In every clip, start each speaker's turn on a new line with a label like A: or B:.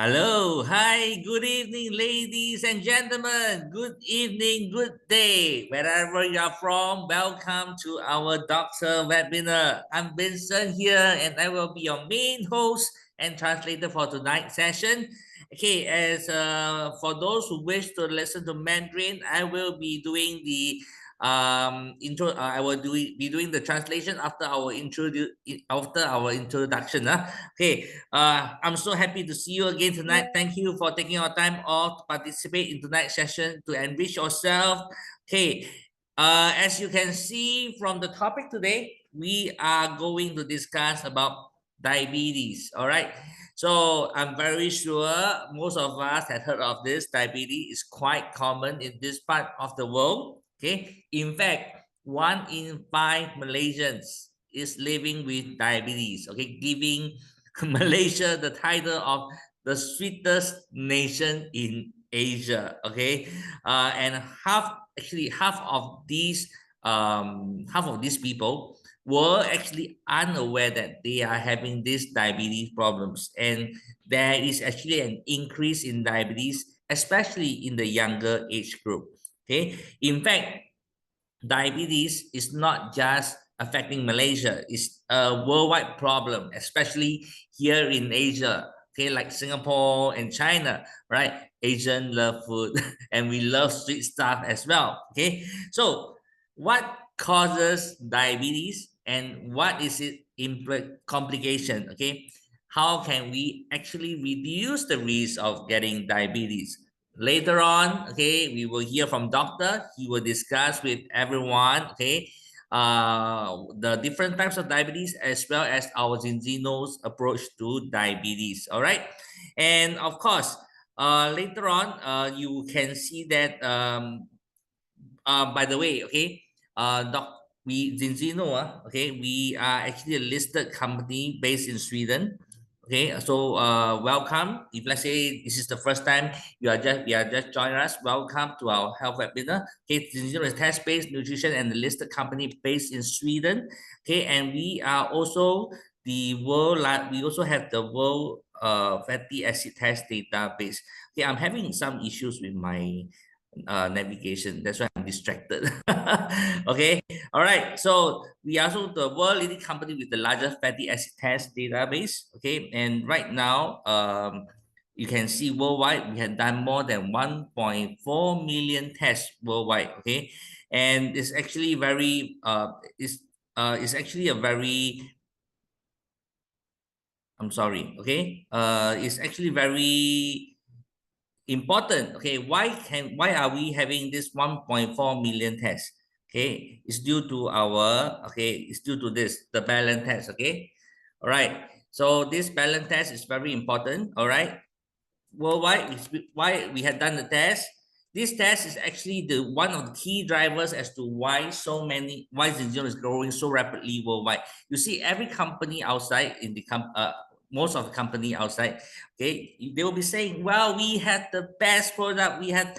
A: Hello, hi, good evening, ladies and gentlemen. Good evening, good day. Wherever you're from, welcome to our Doctor webinar. I'm Vincent here, and I will be your main host and translator for tonight's session. Okay, as for those who wish to listen to Mandarin, I will be doing the intro. I will be doing the translation after our introduction. Okay, I'm so happy to see you again tonight. Thank you for taking your time off to participate in tonight's session to enrich yourself. Okay, as you can see from the topic today, we are going to discuss about diabetes. All right. So I'm very sure most of us have heard of this. Diabetes is quite common in this part of the world. Okay. In fact, 1 in 5 Malaysians is living with diabetes. Okay, giving Malaysia the title of the sweetest nation in Asia. Okay, and half of these people were actually unaware that they are having these diabetes problems, and there is actually an increase in diabetes, especially in the younger age group. Okay, in fact, diabetes is not just affecting Malaysia, it's a worldwide problem, especially here in Asia. Okay, like Singapore and China, right? Asian love food and we love sweet stuff as well. Okay, so what causes diabetes and what is its complication? Okay, how can we actually reduce the risk of getting diabetes? Later on, okay, we will hear from doctor. He will discuss with everyone, okay, the different types of diabetes as well as our Zinzino's approach to diabetes. All right, and of course, later on, you can see that. By the way, okay, we Zinzino, okay, we are actually a listed company based in Sweden. Okay, so welcome. If let's say this is the first time you are just joining us, welcome to our health webinar. Okay, Zinzino is test-based nutrition and a listed company based in Sweden. Okay, and we are also we also have the world fatty acid test database. Okay, I'm having some issues with my navigation. That's why I'm distracted. Okay. All right. So we are also the world leading company with the largest fatty acid test database. Okay. And right now, you can see worldwide, we have done more than 1.4 million tests worldwide. Okay. And it's actually very, it's actually a very, I'm sorry. Okay. It's actually very important. Okay, why are we having this 1.4 million tests? Okay, it's due to it's due to this, the balance test. Okay, all right. So this balance test is very important. All right, worldwide, why we have done the test. This test is actually the one of the key drivers as to why Zinzino is growing so rapidly worldwide. You see, every company outside in the most of the company outside, okay, they will be saying, well, we had the best product, we had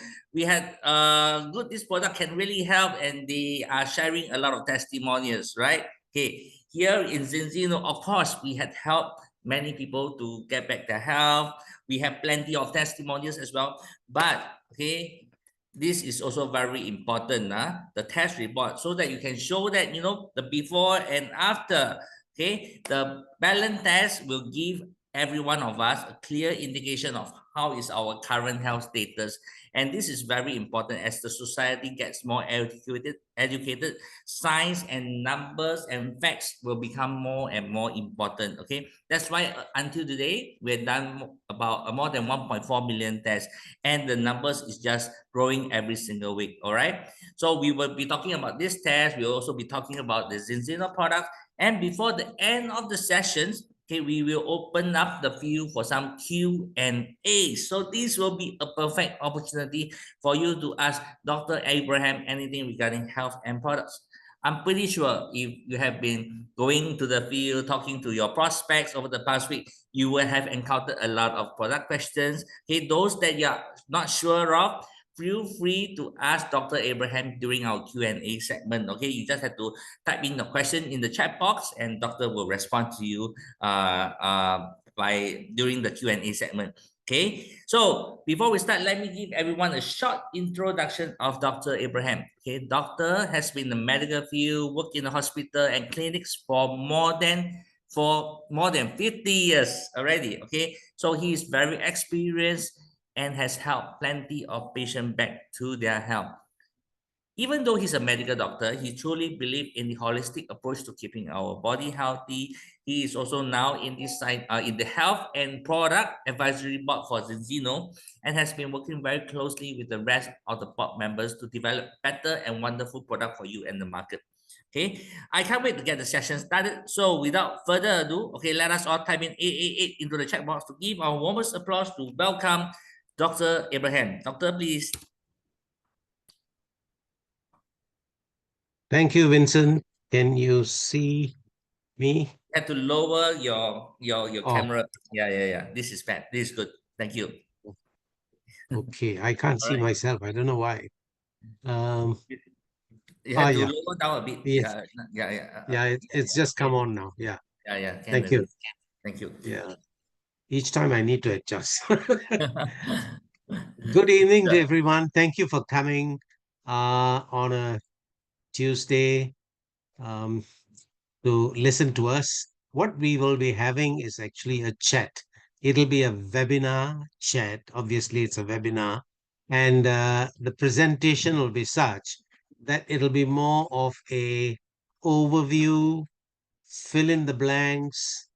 A: good, this product can really help, and they are sharing a lot of testimonials, right? Okay, here in Zinzino, of course, we had helped many people to get back their health. We have plenty of testimonials as well. But okay, this is also very important, the test report, so that you can show that the before and after. Okay, the balance test will give every one of us a clear indication of how is our current health status. And this is very important as the society gets more educated. Science and numbers and facts will become more and more important. Okay, that's why until today we've done about more than 1.4 million tests, and the numbers is just growing every single week. All right, so we will be talking about this test. We'll also be talking about the Zinzino product, and before the end of the sessions, okay, we will open up the field for some Q&A. So this will be a perfect opportunity for you to ask Dr. Abraham anything regarding health and products. I'm pretty sure if you have been going to the field, talking to your prospects over the past week, you will have encountered a lot of product questions. Okay, those that you're not sure of, feel free to ask Dr. Abraham during our Q&A segment. Okay, you just have to type in the question in the chat box, and doctor will respond to you by during the Q&A segment. Okay, so before we start, let me give everyone a short introduction of Dr. Abraham. Okay, doctor has been in the medical field, worked in the hospital and clinics for more than 50 years already. Okay, so he is very experienced and has helped plenty of patients back to their health. Even though he's a medical doctor, he truly believes in the holistic approach to keeping our body healthy. He is also now in this side, in the health and product advisory board for Zenzino, and has been working very closely with the rest of the board members to develop better and wonderful product for you and the market. Okay, I can't wait to get the session started. So without further ado, okay, let us all type in 888 into the chat box to give our warmest applause to welcome Dr. Abraham. Doctor, please.
B: Thank you, Vincent. Can you see me?
A: Have to lower your
B: Oh,
A: camera. Yeah. This is bad. This is good. Thank you.
B: okay. I can't
A: All
B: see
A: right.
B: myself. I don't know why. Um,
A: You have to
B: yeah.
A: lower down a bit.
B: Yes. Yeah, it's just come
A: Okay.
B: on now. Yeah.
A: Yeah. Can
B: Thank you.
A: thank you.
B: Yeah. Each time I need to adjust. Good evening to everyone. Thank you for coming on a Tuesday um, to listen to us. What we will be having is actually a chat. It'll be a webinar chat. Obviously, it's a webinar. And the presentation will be such that it'll be more of a overview, fill in the blanks,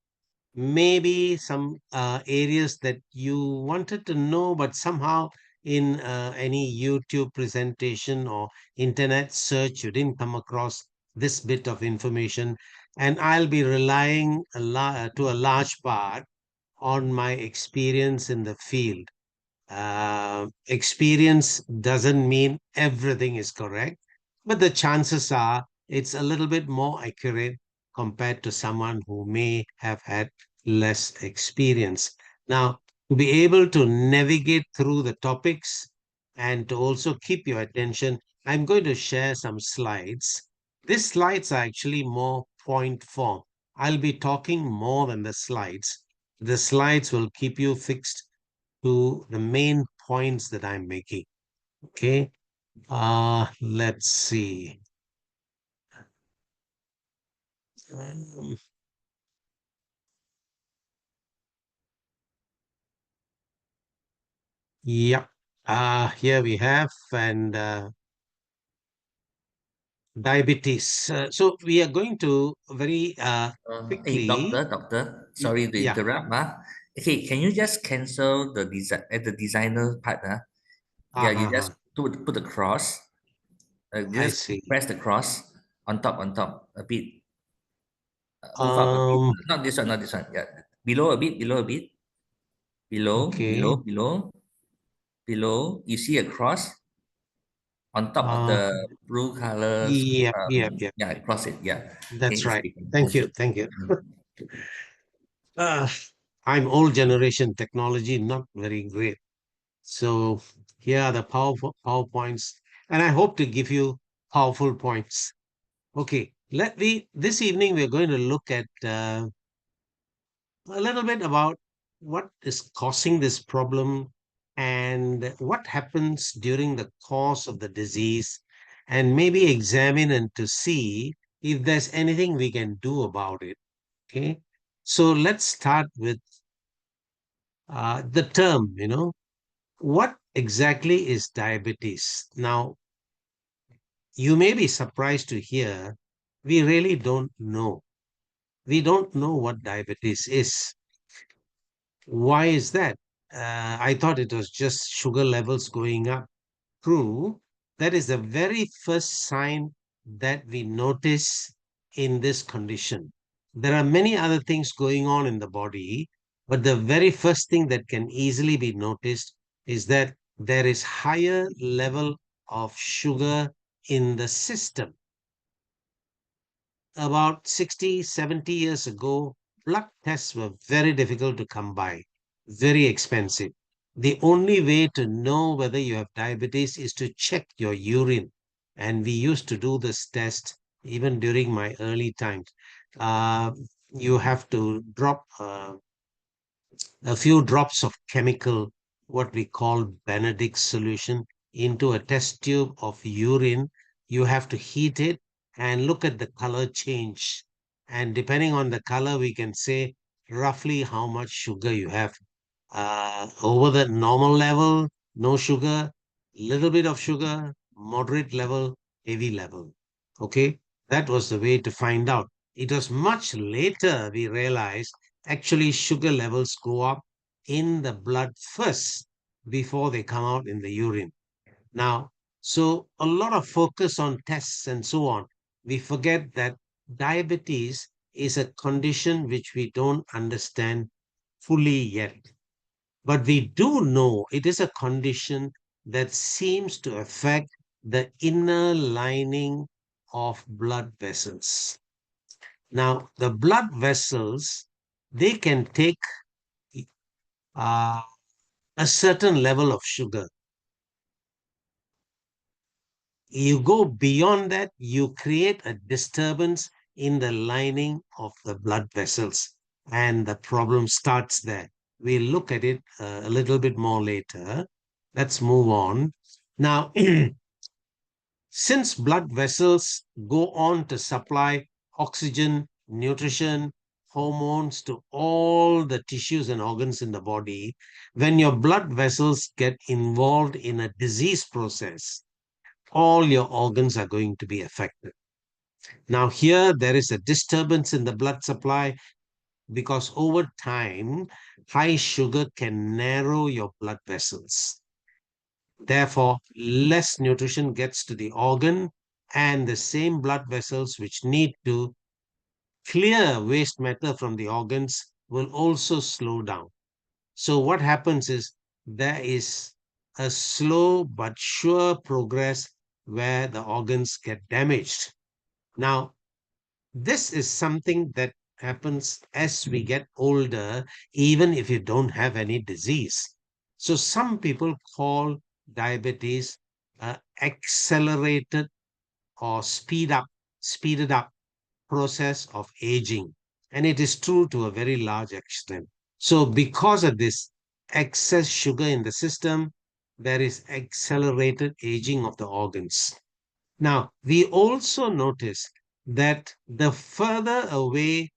B: maybe some areas that you wanted to know, but somehow in any YouTube presentation or internet search, you didn't come across this bit of information. And I'll be relying to a large part on my experience in the field. Experience doesn't mean everything is correct, but the chances are it's a little bit more accurate compared to someone who may have had less experience. Now, to be able to navigate through the topics and to also keep your attention, I'm going to share some slides. These slides are actually more point form. I'll be talking more than the slides. The slides will keep you fixed to the main points that I'm making. Okay. Let's see. Um, yeah. Here we have and diabetes. So we are going to very
A: Hey,
B: quickly.
A: doctor. Sorry to
B: Yeah.
A: interrupt. Okay, can you just cancel the design at the designer part? Yeah, you just
B: Uh-huh.
A: put the cross.
B: I
A: Just
B: see.
A: press the cross on top a bit. Move up a bit.
B: Um,
A: Not this one, not this one. Yeah, below a bit,
B: okay.
A: below. You see a cross on top of
B: Uh,
A: the blue colors.
B: yep.
A: Yeah, cross it. Yeah. Okay,
B: That's
A: it's
B: right.
A: big.
B: Thank
A: Push
B: you.
A: it.
B: Thank you.
A: Mm.
B: Uh, I'm old generation technology, not very great. So here are the powerful PowerPoints, and I hope to give you powerful points. Okay, this evening we're going to look at a little bit about what is causing this problem and what happens during the course of the disease, and maybe examine and to see if there's anything we can do about it. Okay, so let's start with the term. What exactly is diabetes? Now, you may be surprised to hear we really don't know. We don't know what diabetes is. Why is that? I thought it was just sugar levels going up. True, that is the very first sign that we notice in this condition. There are many other things going on in the body, but the very first thing that can easily be noticed is that there is higher level of sugar in the system. About 60, 70 years ago, blood tests were very difficult to come by, very expensive. The only way to know whether you have diabetes is to check your urine. And we used to do this test even during my early times. Uh, you have to drop a few drops of chemical, what we call Benedict solution, into a test tube of urine. You have to heat it and look at the color change. And depending on the color, we can say roughly how much sugar you have. Over the normal level, no sugar, little bit of sugar, moderate level, heavy level. Okay, that was the way to find out. It was much later we realized actually sugar levels go up in the blood first before they come out in the urine. Now, so a lot of focus on tests and so on. We forget that diabetes is a condition which we don't understand fully yet. But we do know it is a condition that seems to affect the inner lining of blood vessels. Now, the blood vessels, they can take uh, a certain level of sugar. You go beyond that, you create a disturbance in the lining of the blood vessels, and the problem starts there. We'll look at it a little bit more later. Let's move on. Now, since blood vessels go on to supply oxygen, nutrition, hormones to all the tissues and organs in the body, when your blood vessels get involved in a disease process, all your organs are going to be affected. Now, here there is a disturbance in the blood supply because over time, high sugar can narrow your blood vessels. Therefore, less nutrition gets to the organ, and the same blood vessels which need to clear waste matter from the organs will also slow down. So, what happens is there is a slow but sure progress where the organs get damaged. Now, this is something that happens as we get older, even if you don't have any disease. So some people call diabetes accelerated or speeded up process of aging. And it is true to a very large extent. So because of this excess sugar in the system, there is accelerated aging of the organs. Now, we also notice that the further away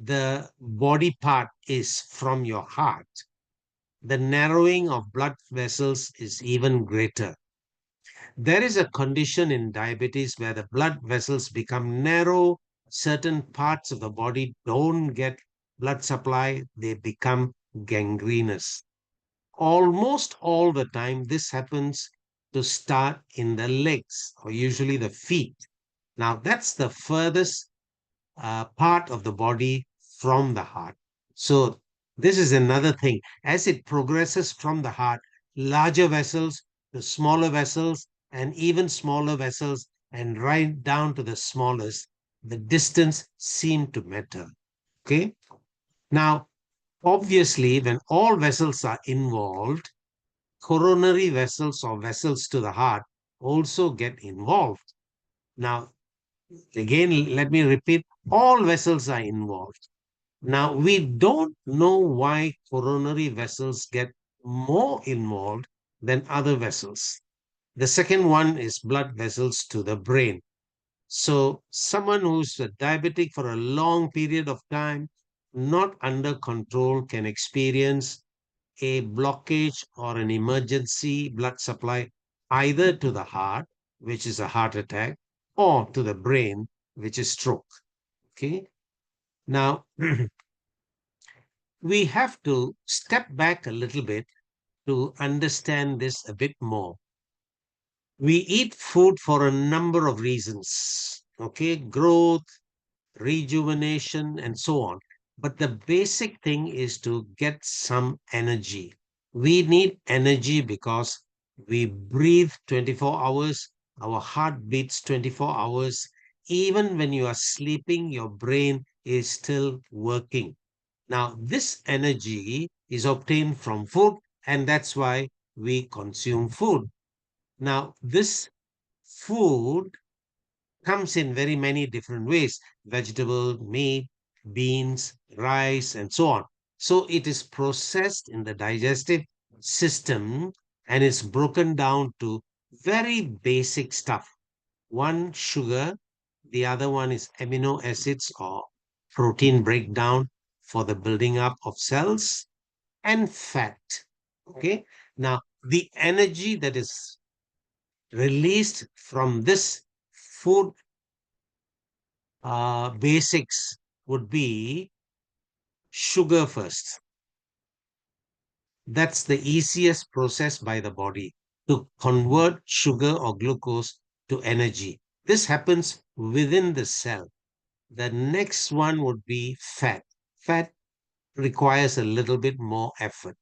B: the body part is from your heart, the narrowing of blood vessels is even greater. There is a condition in diabetes where the blood vessels become narrow, certain parts of the body don't get blood supply, they become gangrenous. Almost all the time, this happens to start in the legs or usually the feet. Now, that's the furthest part of the body from the heart. So, this is another thing. As it progresses from the heart, larger vessels to smaller vessels, and even smaller vessels, and right down to the smallest, the distance seem to matter. Okay. Now, obviously, when all vessels are involved, coronary vessels or vessels to the heart also get involved. Now, again, let me repeat, all vessels are involved. Now, we don't know why coronary vessels get more involved than other vessels. The second one is blood vessels to the brain. So, someone who's a diabetic for a long period of time, not under control, can experience a blockage or an emergency blood supply either to the heart, which is a heart attack, or to the brain, which is stroke. Okay. Now, we have to step back a little bit to understand this a bit more. We eat food for a number of reasons. Okay. Growth, rejuvenation, and so on. But the basic thing is to get some energy. We need energy because we breathe 24 hours, our heart beats 24 hours. Even when you are sleeping, your brain is still working. Now, this energy is obtained from food, and that's why we consume food. Now, this food comes in very many different ways: vegetable, meat, beans, rice, and so on. So it is processed in the digestive system and is broken down to very basic stuff. One sugar, the other one is amino acids or protein breakdown for the building up of cells, and fat. Okay. Now, the energy that is released from this food basics would be sugar first. That's the easiest process by the body to convert sugar or glucose to energy. This happens within the cell. The next one would be fat. Fat requires a little bit more effort.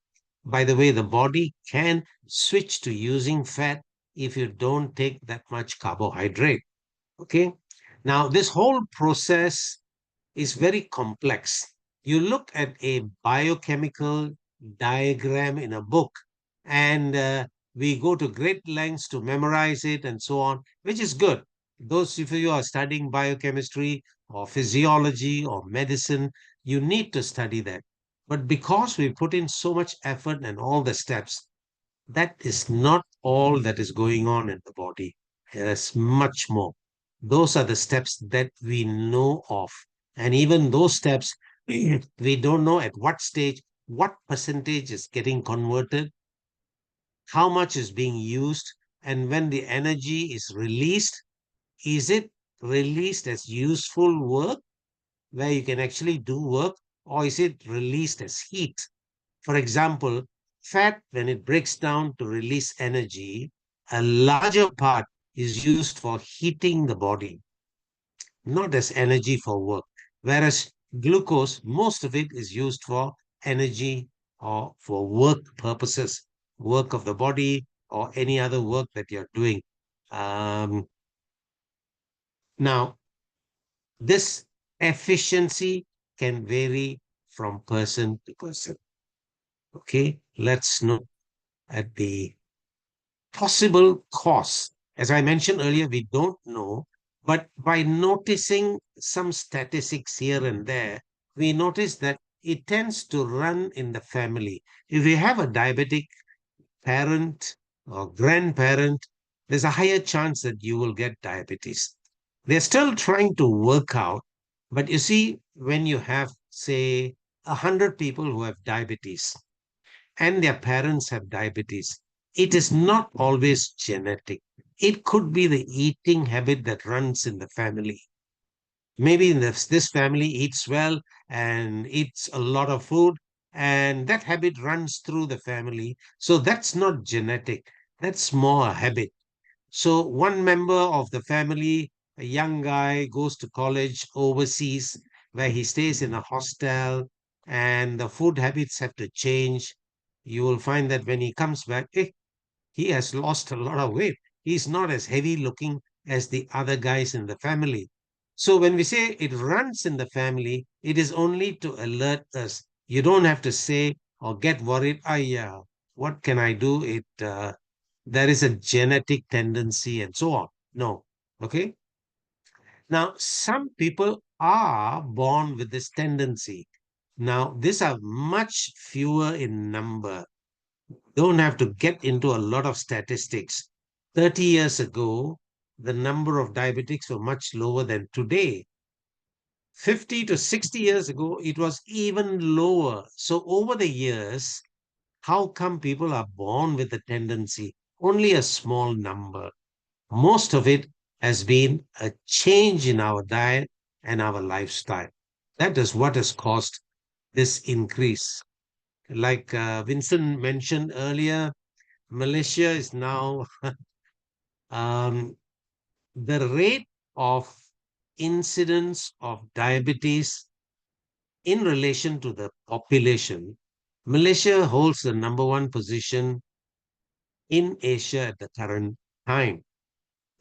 B: By the way, the body can switch to using fat if you don't take that much carbohydrate. Okay. Now, this whole process is very complex. You look at a biochemical diagram in a book, and we go to great lengths to memorize it and so on, which is good. Those of you who are studying biochemistry or physiology or medicine, you need to study that. But because we put in so much effort and all the steps, that is not all that is going on in the body. There's much more. Those are the steps that we know of. And even those steps, we don't know at what stage, what percentage is getting converted, how much is being used, and when the energy is released, is it released as useful work where you can actually do work, or is it released as heat? For example, fat, when it breaks down to release energy, a larger part is used for heating the body, not as energy for work. Whereas glucose, most of it is used for energy or for work purposes, work of the body or any other work that you're doing. Um, Now, this efficiency can vary from person to person. Okay, let's look at the possible cause. As I mentioned earlier, we don't know, but by noticing some statistics here and there, we notice that it tends to run in the family. If you have a diabetic parent or grandparent, there's a higher chance that you will get diabetes. They're still trying to work out, but you see, when you have, say, 100 people who have diabetes, and their parents have diabetes, it is not always genetic. It could be the eating habit that runs in the family. Maybe this family eats well and eats a lot of food, and that habit runs through the family. So that's not genetic, that's more a habit. So one member of the family, a young guy, goes to college overseas where he stays in a hostel and the food habits have to change. You will find that when he comes back, he has lost a lot of weight. He's not as heavy looking as the other guys in the family. So when we say it runs in the family, it is only to alert us. You don't have to say or get worried. Ah, yeah, what can I do? There is a genetic tendency and so on. No. Okay. Now, some people are born with this tendency. Now, these are much fewer in number. Don't have to get into a lot of statistics. 30 years ago, the number of diabetics were much lower than today. 50 to 60 years ago, it was even lower. So over the years, how come people are born with the tendency? Only a small number. Most of it has been a change in our diet and our lifestyle. That is what has caused this increase. Like Vincent mentioned earlier, Malaysia is now um, the rate of incidence of diabetes in relation to the population. Malaysia holds the number one position in Asia at the current time.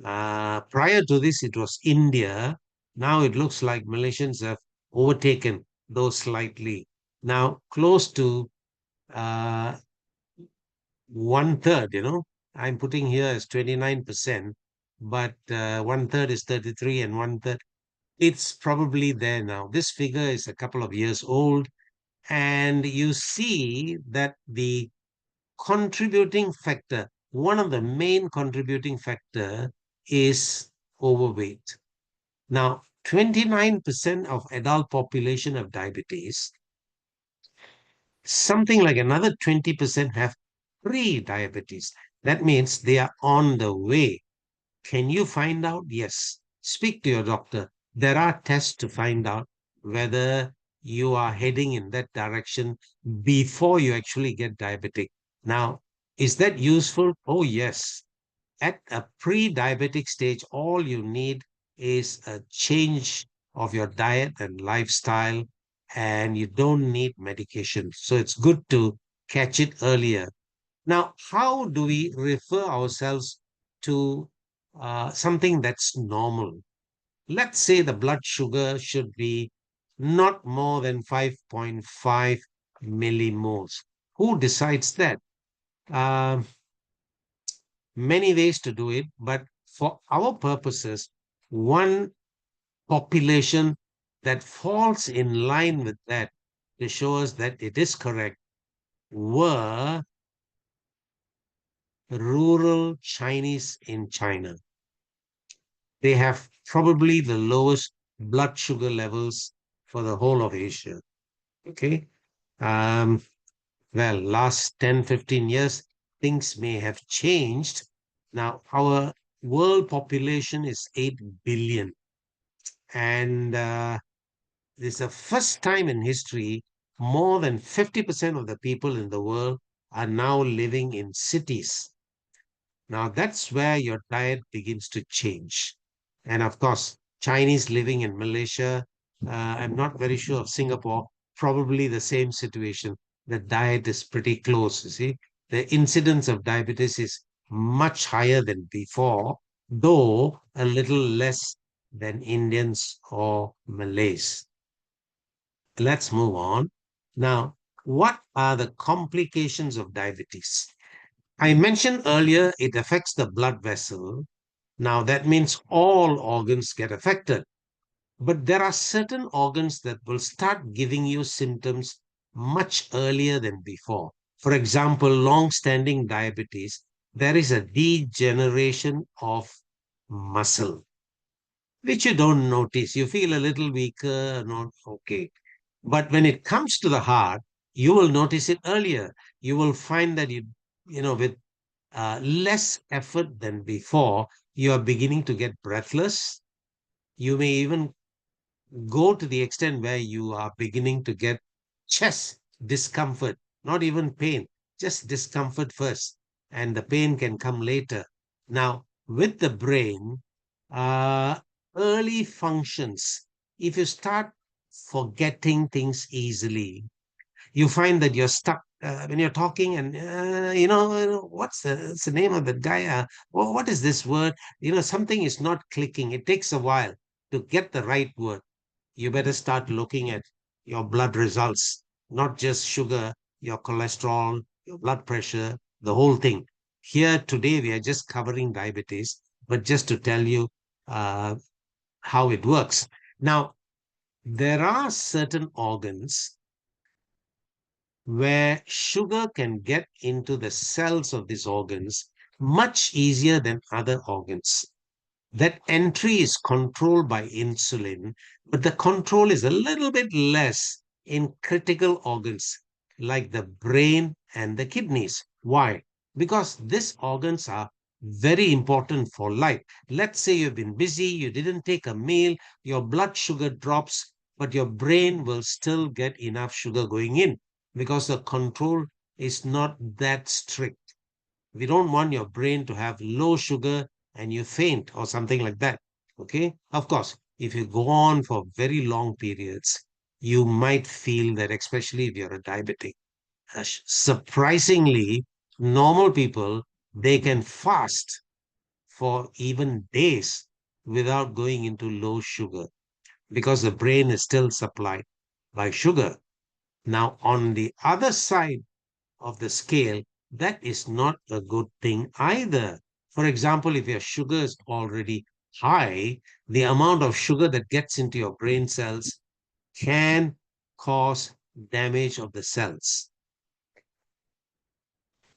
B: Prior to this, it was India. Now it looks like Malaysians have overtaken those slightly. Now close to uh, one third, I'm putting here as 29%, but one third is 33 and one third. It's probably there now. This figure is a couple of years old. And you see that the contributing factor, one of the main contributing factor is overweight. Now, 29% of adult population have diabetes. Something like another 20% have pre-diabetes. That means they are on the way. Can you find out? Yes. Speak to your doctor. There are tests to find out whether you are heading in that direction before you actually get diabetic. Now, is that useful? Oh, yes. At a pre-diabetic stage, all you need is a change of your diet and lifestyle, and you don't need medication. So it's good to catch it earlier. Now, how do we refer ourselves to something that's normal? Let's say the blood sugar should be not more than 5.5 millimoles. Who decides that? Um, Many ways to do it, but for our purposes, one population that falls in line with that to show us that it is correct were rural Chinese in China. They have probably the lowest blood sugar levels for the whole of Asia. Okay. Um, well, last 10, 15 years, things may have changed. Now, our world population is 8 billion. And this is the first time in history, more than 50% of the people in the world are now living in cities. Now that's where your diet begins to change. And of course, Chinese living in Malaysia, I'm not very sure of Singapore, probably the same situation. The diet is pretty close, you see. The incidence of diabetes is much higher than before, though a little less than Indians or Malays. Let's move on. Now, what are the complications of diabetes? I mentioned earlier it affects the blood vessel. Now, that means all organs get affected. But there are certain organs that will start giving you symptoms much earlier than before. For example, long-standing diabetes, there is a degeneration of muscle, which you don't notice. You feel a little weaker, not okay. But when it comes to the heart, you will notice it earlier. You will find that with less effort than before, you are beginning to get breathless. You may even go to the extent where you are beginning to get chest discomfort, not even pain, just discomfort first, and the pain can come later. Now, with the brain, uh, early functions, if you start forgetting things easily, you find that you're stuck when you're talking and what's the name of that guy, what is this word, something is not clicking. It takes a while to get the right word. You better start looking at your blood results, not just sugar, your cholesterol, your blood pressure, the whole thing. Here today we are just covering diabetes, but just to tell you uh, how it works. Now, there are certain organs where sugar can get into the cells of these organs much easier than other organs. That entry is controlled by insulin, but the control is a little bit less in critical organs like the brain and the kidneys. Why? Because these organs are very important for life. Let's say you've been busy, you didn't take a meal, your blood sugar drops, but your brain will still get enough sugar going in because the control is not that strict. We don't want your brain to have low sugar and you faint or something like that. Okay. Of course, if you go on for very long periods, you might feel that, especially if you're a diabetic. Surprisingly, normal people, they can fast for even days without going into low sugar because the brain is still supplied by sugar. Now, on the other side of the scale, that is not a good thing either. For example, if your sugar is already high, the amount of sugar that gets into your brain cells can cause damage of the cells.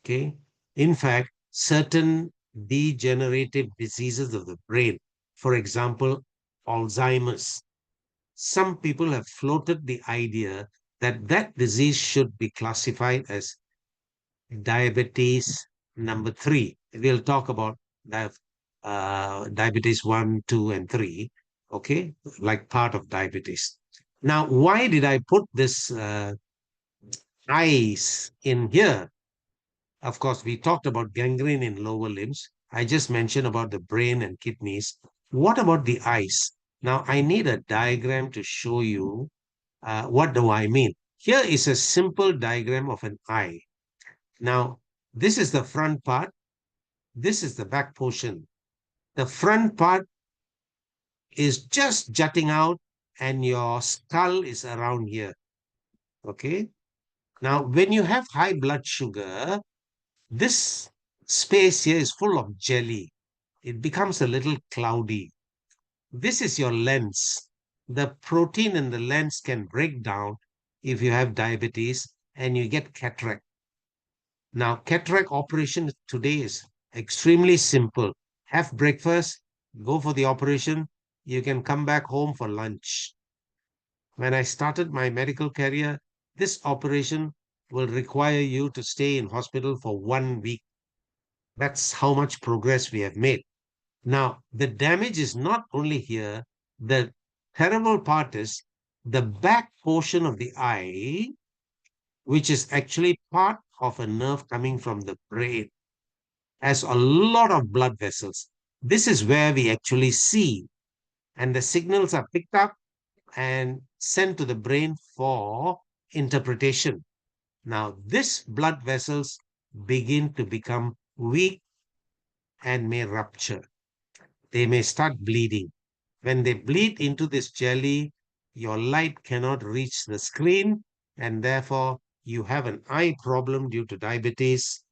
B: Okay. In fact, certain degenerative diseases of the brain, for example, Alzheimer's, some people have floated the idea that that disease should be classified as diabetes number 3. We'll talk about diabetes 1, 2, and 3, okay, like part of diabetes. Now, why did I put this eyes in here? Of course, we talked about gangrene in lower limbs. I just mentioned about the brain and kidneys. What about the eyes? Now, I need a diagram to show you what do I mean. Here is a simple diagram of an eye. Now, this is the front part. This is the back portion. The front part is just jutting out and your skull is around here. Okay. Now, when you have high blood sugar, this space here is full of jelly. It becomes a little cloudy. This is your lens. The protein in the lens can break down if you have diabetes and you get cataract. Now, cataract operation today is extremely simple. Have breakfast, go for the operation. You can come back home for lunch. When I started my medical career, this operation will require you to stay in hospital for 1 week. That's how much progress we have made. Now, the damage is not only here. The terrible part is the back portion of the eye, which is actually part of a nerve coming from the brain, has a lot of blood vessels. This is where we actually see, and the signals are picked up and sent to the brain for interpretation. Now, these blood vessels begin to become weak and may rupture. They may start bleeding. When they bleed into this jelly, your light cannot reach the screen, and therefore you have an eye problem due to diabetes,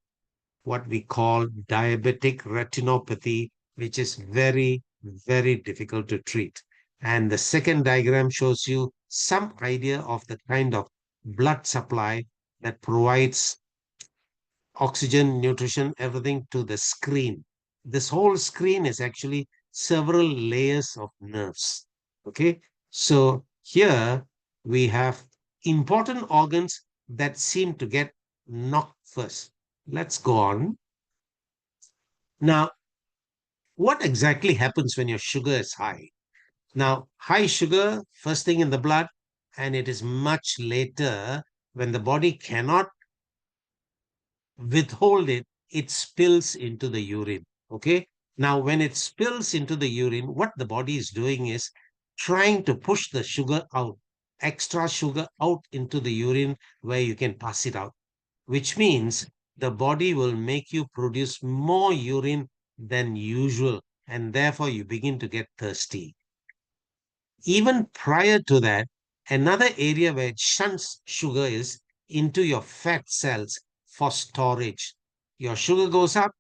B: what we call diabetic retinopathy, which is very, very difficult to treat. And the second diagram shows you some idea of the kind of blood supply that provides oxygen, nutrition, everything to the screen. This whole screen is actually several layers of nerves. Okay. So here we have important organs that seem to get knocked first. Let's go on. Now, what exactly happens when your sugar is high? Now, high sugar, first thing in the blood, and it is much later when the body cannot withhold it, it spills into the urine. Okay. Now, when it spills into the urine, what the body is doing is trying to push the sugar out, extra sugar out into the urine where you can pass it out, which means the body will make you produce more urine than usual, and therefore you begin to get thirsty. Even prior to that, another area where it shunts sugar is into your fat cells for storage. Your sugar goes up,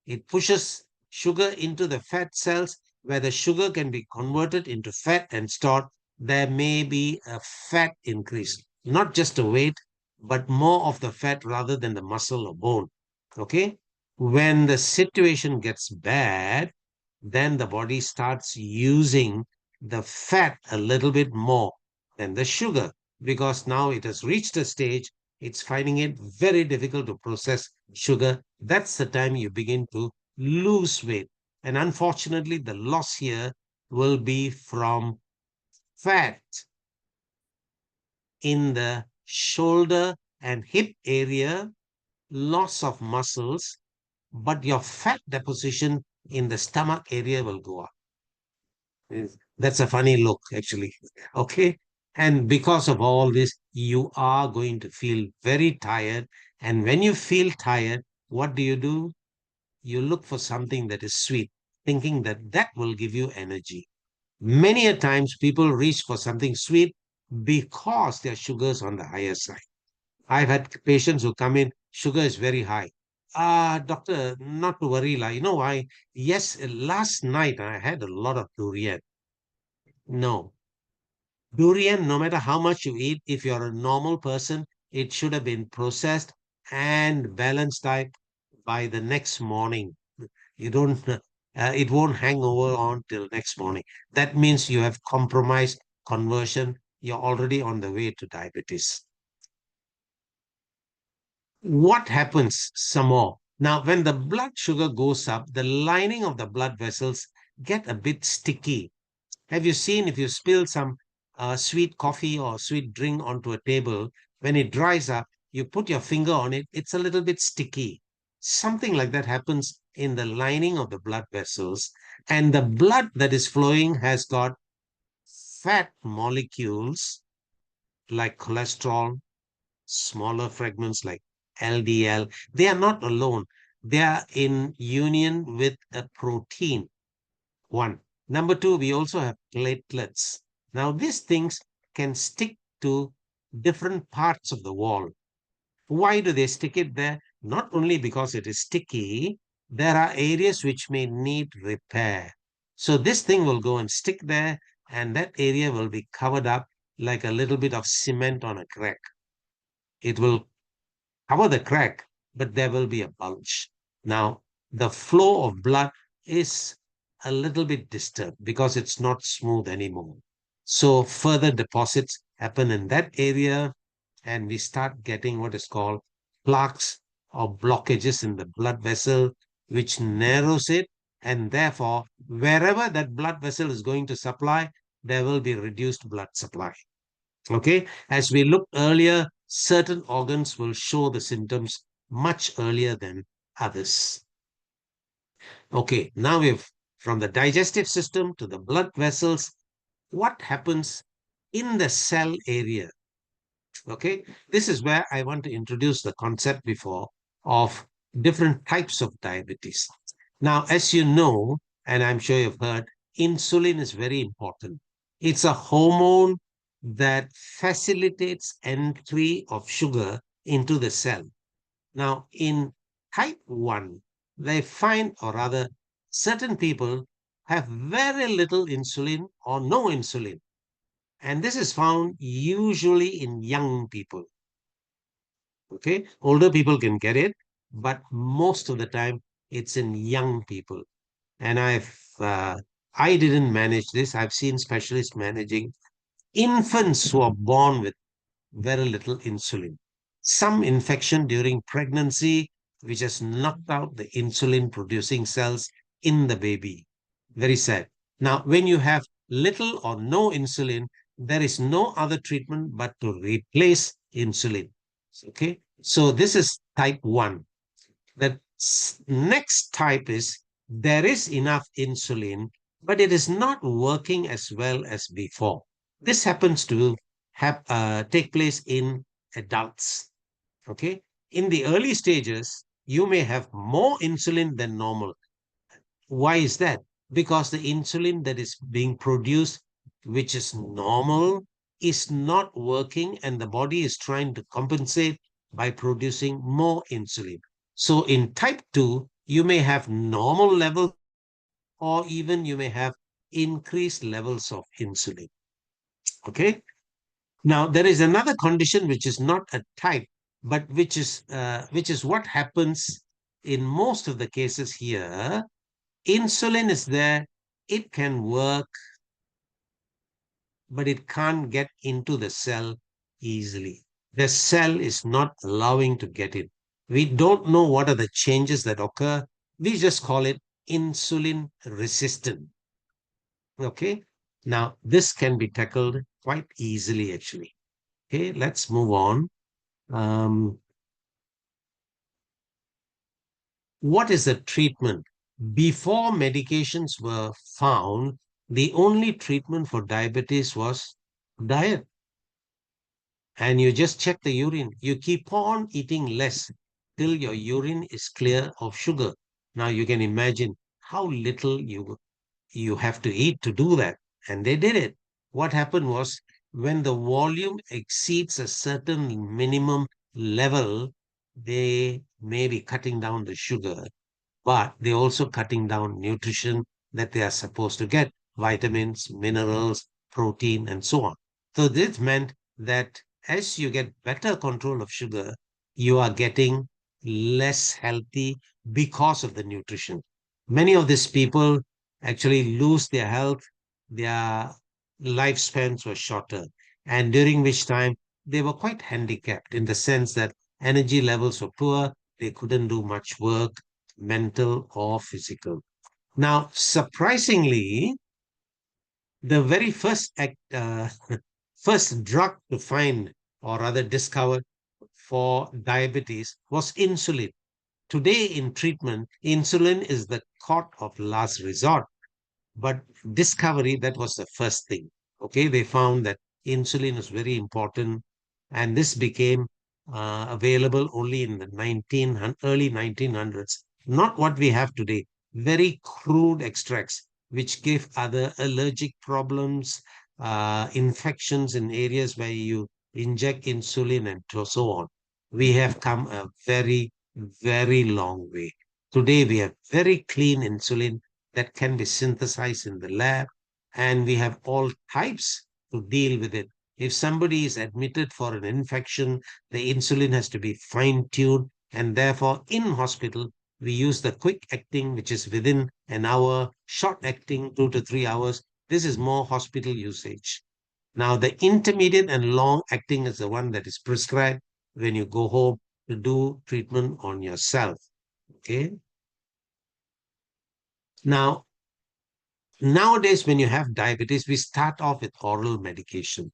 B: it pushes sugar into the fat cells where the sugar can be converted into fat and stored. There may be a fat increase, not just a weight, but more of the fat rather than the muscle or bone. Okay. When the situation gets bad, then the body starts using the fat a little bit more than the sugar because now it has reached a stage, it's finding it very difficult to process sugar. That's the time you begin to lose weight. And unfortunately, the loss here will be from fat in the shoulder and hip area, loss of muscles, but your fat deposition in the stomach area will go up. That's a funny look, actually. Okay. And because of all this, you are going to feel very tired. And when you feel tired, what do? You look for something that is sweet, thinking that that will give you energy. Many a times people reach for something sweet because their sugar's on the higher side. I've had patients who come in, sugar is very high. Doctor, not to worry, lah. You know why? Yes, last night I had a lot of durian. No, Durian, no matter how much you eat, if you're a normal person, it should have been processed and balanced diet by the next morning. You don't, it won't hang over on till next morning. That means you have compromised conversion. You're already on the way to diabetes. What happens some more? Now, when the blood sugar goes up, the lining of the blood vessels get a bit sticky. Have you seen if you spill some sweet coffee or sweet drink onto a table, when it dries up, you put your finger on it, it's a little bit sticky. Something like that happens in the lining of the blood vessels, and the blood that is flowing has got fat molecules like cholesterol, smaller fragments like LDL. They are not alone. They are in union with a protein. One. Number two, we also have platelets. Now, these things can stick to different parts of the wall. Why do they stick it there? Not only because it is sticky, there are areas which may need repair. So this thing will go and stick there, and that area will be covered up like a little bit of cement on a crack. It will cover the crack, but there will be a bulge. Now, the flow of blood is a little bit disturbed because it's not smooth anymore. So further deposits happen in that area, and we start getting what is called plaques or blockages in the blood vessel, which narrows it. And therefore, wherever that blood vessel is going to supply, there will be reduced blood supply. Okay, as we looked earlier, certain organs will show the symptoms much earlier than others. Okay, now we've from the digestive system to the blood vessels, what happens in the cell area? Okay, this is where I want to introduce the concept before of different types of diabetes. Now, as you know, and I'm sure you've heard, insulin is very important. It's a hormone that facilitates entry of sugar into the cell. Now, in type 1, they find, or rather, certain people have very little insulin or no insulin. And this is found usually in young people. Okay, older people can get it, but most of the time it's in young people. And I didn't manage this. I've seen specialists managing infants who are born with very little insulin. Some infection during pregnancy, which has knocked out the insulin producing cells in the baby. Very sad. Now, when you have little or no insulin, there is no other treatment but to replace insulin. Okay. So this is type 1. The next type is there is enough insulin, but it is not working as well as before. This happens to take place in adults. Okay. In the early stages, you may have more insulin than normal. Why is that? Because the insulin that is being produced, which is normal, is not working, and the body is trying to compensate by producing more insulin. So in type 2, you may have normal levels, or even you may have increased levels of insulin. Okay. Now, there is another condition which is not a type, but which is what happens in most of the cases here. Insulin is there, it can work, but it can't get into the cell easily. The cell is not allowing to get in. We don't know what are the changes that occur. We just call it insulin resistant. Okay. Now, this can be tackled quite easily, actually. Okay, let's move on. Um, what is the treatment? Before medications were found, the only treatment for diabetes was diet. And you just check the urine. You keep on eating less till your urine is clear of sugar. Now you can imagine how little you have to eat to do that. And they did it. What happened was when the volume exceeds a certain minimum level, they may be cutting down the sugar, but they're also cutting down nutrition that they are supposed to get, vitamins, minerals, protein, and so on. So this meant that as you get better control of sugar, you are getting less healthy because of the nutrition. Many of these people actually lose their health, their lifespans were shorter, and during which time they were quite handicapped in the sense that energy levels were poor, they couldn't do much work, mental or physical. Now, surprisingly, the very first drug to find or rather discovered for diabetes was insulin. Today in treatment, insulin is the court of last resort. But discovery, that was the first thing. Okay, they found that insulin is very important, and this became available only in the early 1900s. Not what we have today. Very crude extracts, which give other allergic problems, infections in areas where you inject insulin and so on. We have come a very, very long way. Today, we have very clean insulin that can be synthesized in the lab, and we have all types to deal with it. If somebody is admitted for an infection, the insulin has to be fine-tuned, and therefore in hospital, we use the quick acting, which is within an hour, short acting, 2 to 3 hours. This is more hospital usage. Now, the intermediate and long acting is the one that is prescribed when you go home to do treatment on yourself. Okay. Now, nowadays, when you have diabetes, we start off with oral medication.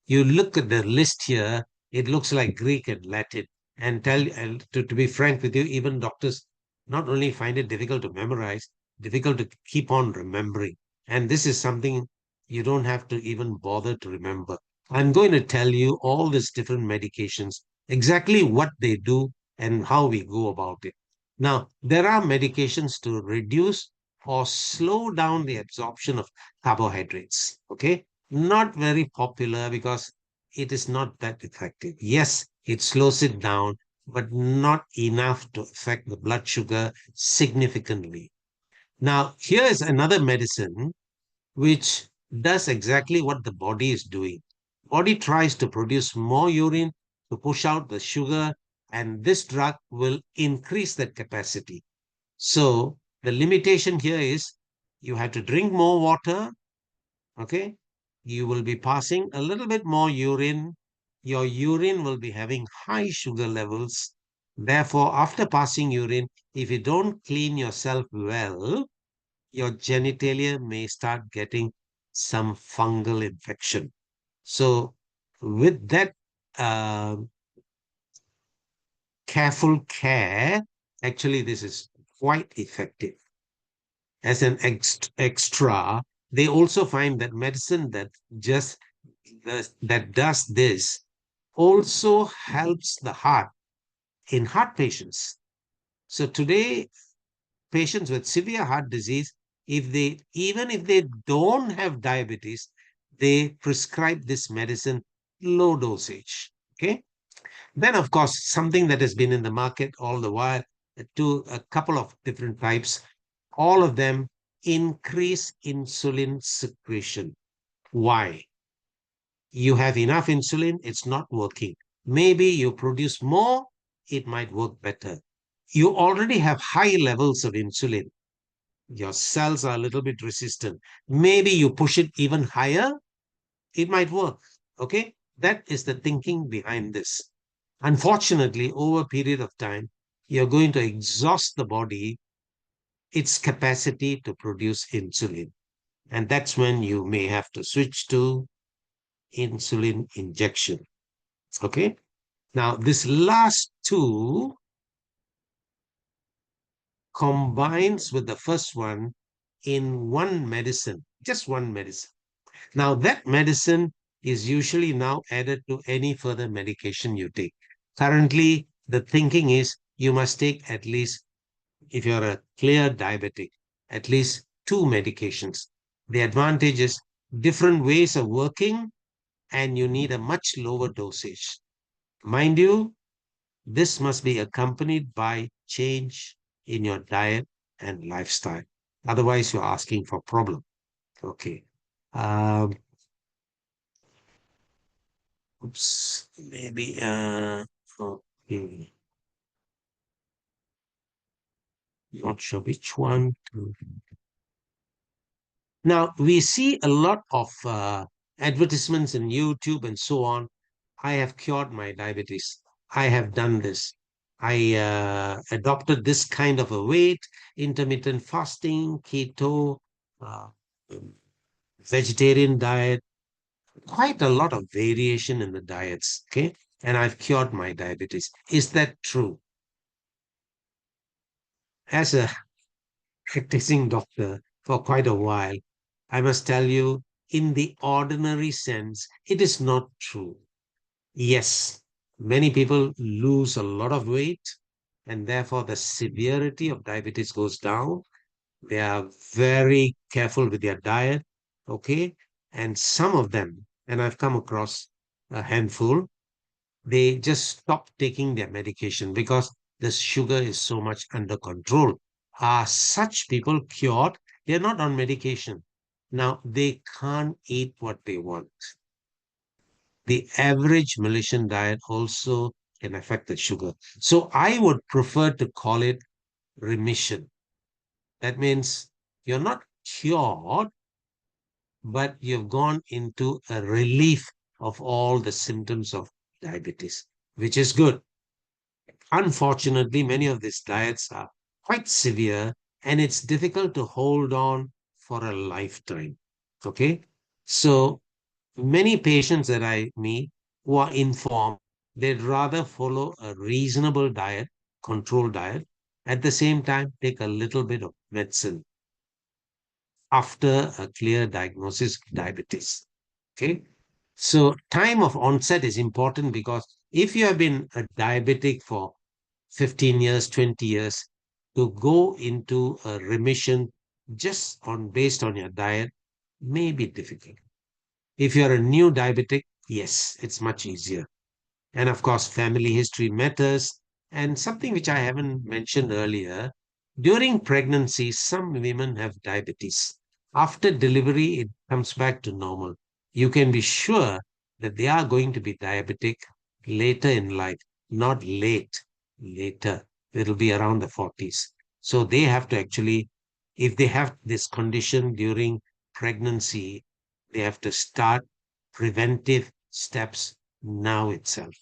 B: You look at the list here, it looks like Greek and Latin. And to be frank with you, even doctors not only find it difficult to memorize, difficult to keep on remembering. And this is something you don't have to even bother to remember. I'm going to tell you all these different medications, exactly what they do and how we go about it. Now, there are medications to reduce or slow down the absorption of carbohydrates. Okay. Not very popular because it is not that effective. Yes, it slows it down, but not enough to affect the blood sugar significantly. Now, here is another medicine which does exactly what the body is doing. Body tries to produce more urine to push out the sugar, and this drug will increase that capacity. So the limitation here is you have to drink more water. Okay, you will be passing a little bit more urine. Your urine will be having high sugar levels. Therefore, after passing urine, if you don't clean yourself well, your genitalia may start getting some fungal infection. So, with that uh, careful care, actually, this is quite effective. As an extra, they also find that medicine just that does this also helps the heart in heart patients. So today, patients with severe heart disease, even if they don't have diabetes, they prescribe this medicine low dosage. Okay. Then, of course, something that has been in the market all the while, to a couple of different types, all of them increase insulin secretion. Why? You have enough insulin, it's not working. Maybe you produce more, it might work better. You already have high levels of insulin. Your cells are a little bit resistant. Maybe you push it even higher, it might work. Okay? That is the thinking behind this. Unfortunately, over a period of time, you're going to exhaust the body, its capacity to produce insulin. And that's when you may have to switch to insulin injection. Okay. Now, this last two combines with the first one in one medicine, just one medicine. Now, that medicine is usually now added to any further medication you take. Currently, the thinking is you must take at least, if you're a clear diabetic, at least two medications. The advantage is different ways of working, and you need a much lower dosage. Mind you, this must be accompanied by change in your diet and lifestyle. Otherwise, you're asking for problem. Okay. Um, Oops, maybe, okay, not sure which one. Now, we see a lot of advertisements in YouTube and so on. I have cured my diabetes. I have done this. I adopted this kind of a weight, intermittent fasting, keto, uh, um, vegetarian diet, quite a lot of variation in the diets. Okay. And I've cured my diabetes. Is that true? As a practicing doctor for quite a while, I must tell you, in the ordinary sense, it is not true. Yes, many people lose a lot of weight, and therefore the severity of diabetes goes down. They are very careful with their diet, okay? And some of them, and I've come across a handful, they just stop taking their medication because the sugar is so much under control. Are such people cured? They're not on medication. Now, they can't eat what they want. The average Malaysian diet also can affect the sugar. So I would prefer to call it remission. That means you're not cured, but you've gone into a relief of all the symptoms of diabetes, which is good. Unfortunately, many of these diets are quite severe and it's difficult to hold on for a lifetime. Okay. So many patients that I meet who are informed, they'd rather follow a reasonable diet, controlled diet, at the same time, take a little bit of medicine after a clear diagnosis of diabetes. Okay. So time of onset is important because if you have been a diabetic for 15 years, 20 years, to go into a remission just on based on your diet may be difficult. If you're a new diabetic, yes, it's much easier. And of course, family history matters. And something which I haven't mentioned earlier, during pregnancy, some women have diabetes. After delivery, it comes back to normal. You can be sure that they are going to be diabetic later in life, not late, later. It'll be around the 40s. So they have to actually, if they have this condition during pregnancy, they have to start preventive steps now itself.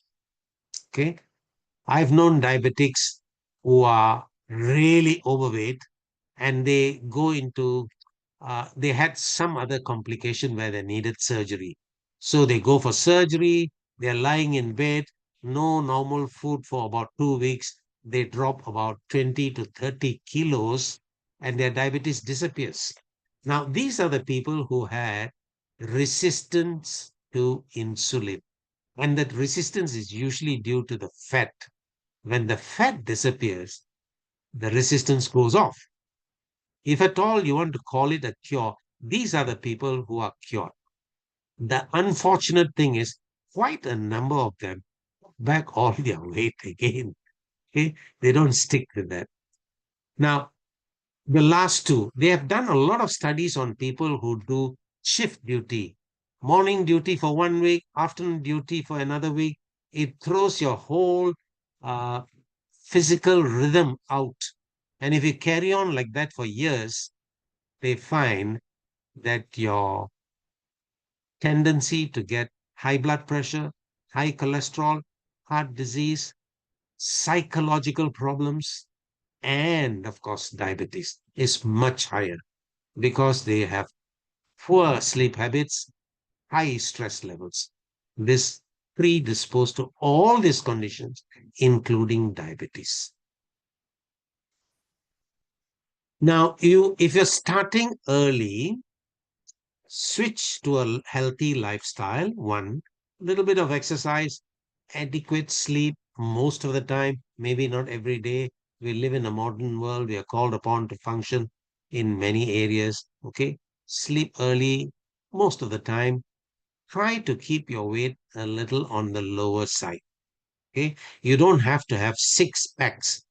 B: Okay. I've known diabetics who are really overweight and they go into, they had some other complication where they needed surgery. So they go for surgery, they're lying in bed, no normal food for about 2 weeks. They drop about 20 to 30 kilos and their diabetes disappears. Now, these are the people who had resistance to insulin. And that resistance is usually due to the fat. When the fat disappears, the resistance goes off. If at all you want to call it a cure, these are the people who are cured. The unfortunate thing is, quite a number of them back all their weight again. Okay? They don't stick to that. Now, the last two, they have done a lot of studies on people who do shift duty, morning duty for 1 week, afternoon duty for another week. It throws your whole uh, physical rhythm out. And if you carry on like that for years, they find that your tendency to get high blood pressure, high cholesterol, heart disease, psychological problems, and of course, diabetes is much higher because they have poor sleep habits, high stress levels. This predisposed to all these conditions, including diabetes. Now, if you're starting early, switch to a healthy lifestyle. One, little bit of exercise, adequate sleep most of the time, maybe not every day. We live in a modern world. We are called upon to function in many areas. Okay. Sleep early most of the time. Try to keep your weight a little on the lower side. Okay. You don't have to have six packs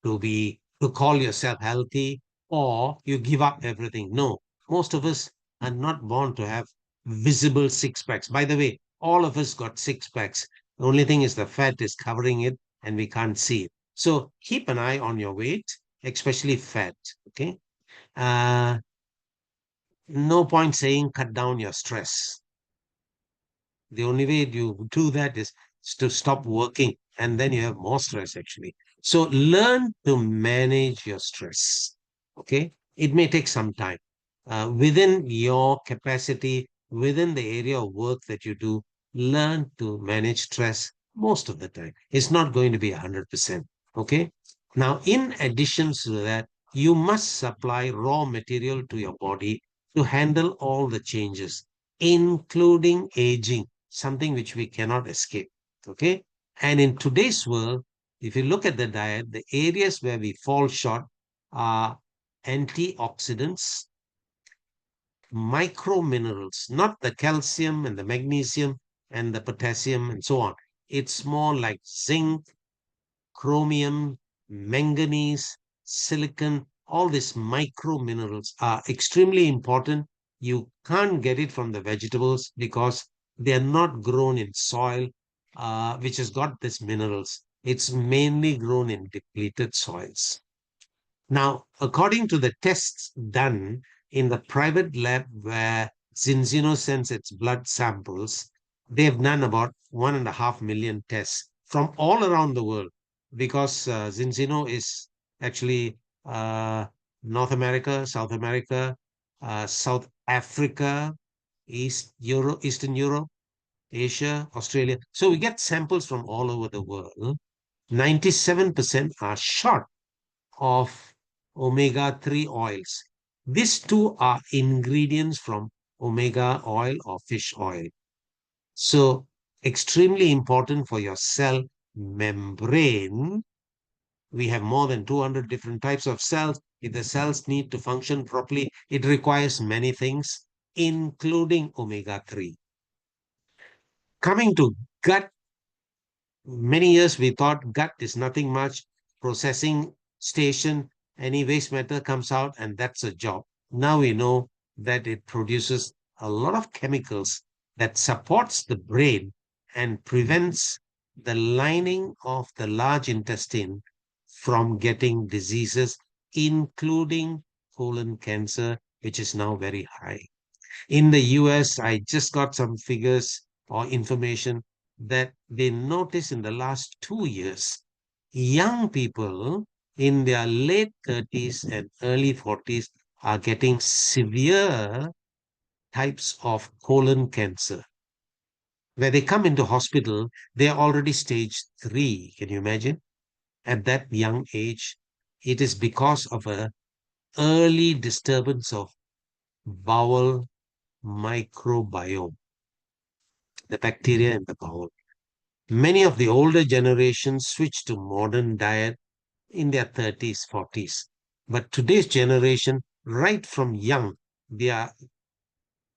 B: to call yourself healthy or you give up everything. No, most of us are not born to have visible six packs. By the way, All of us got six packs. The only thing is the fat is covering it and we can't see it. So keep an eye on your weight, especially fat. Okay. Uh, no point saying cut down your stress. The only way you do that is to stop working, and then you have more stress actually. So learn to manage your stress. Okay. It may take some time. Within your capacity, within the area of work that you do, learn to manage stress most of the time. It's not going to be 100%. Okay. Now, in addition to that, you must supply raw material to your body to handle all the changes, including aging, something which we cannot escape. Okay. And in today's world, if you look at the diet, the areas where we fall short are antioxidants, micro minerals, not the calcium and the magnesium and the potassium and so on. It's more like zinc, chromium, manganese, silicon, all these micro minerals are extremely important. You can't get it from the vegetables because they are not grown in soil, which has got these minerals. It's mainly grown in depleted soils. Now, according to the tests done in the private lab where Zinzino sends its blood samples, they've done about 1.5 million tests from all around the world because Zinzino is actually North America, South America, South Africa, Eastern Europe, Asia, Australia. So we get samples from all over the world. 97% are short of omega-3 oils. These two are ingredients from omega oil or fish oil. So extremely important for your cell membrane. We have more than 200 different types of cells. If the cells need to function properly, it requires many things, including omega-3. Coming to gut, many years we thought gut is nothing much, processing station, any waste matter comes out and that's a job. Now we know that it produces a lot of chemicals that supports the brain and prevents the lining of the large intestine from getting diseases, including colon cancer, which is now very high. In the US, I just got some figures or information that they noticed in the last 2 years, young people in their late 30s and early 40s are getting severe types of colon cancer. Where they come into hospital, they are already stage 3. Can you imagine? At that young age, it is because of a early disturbance of bowel microbiome, the bacteria in the bowel. Many of the older generations switch to modern diet in their 30s, 40s. But today's generation, right from young, they are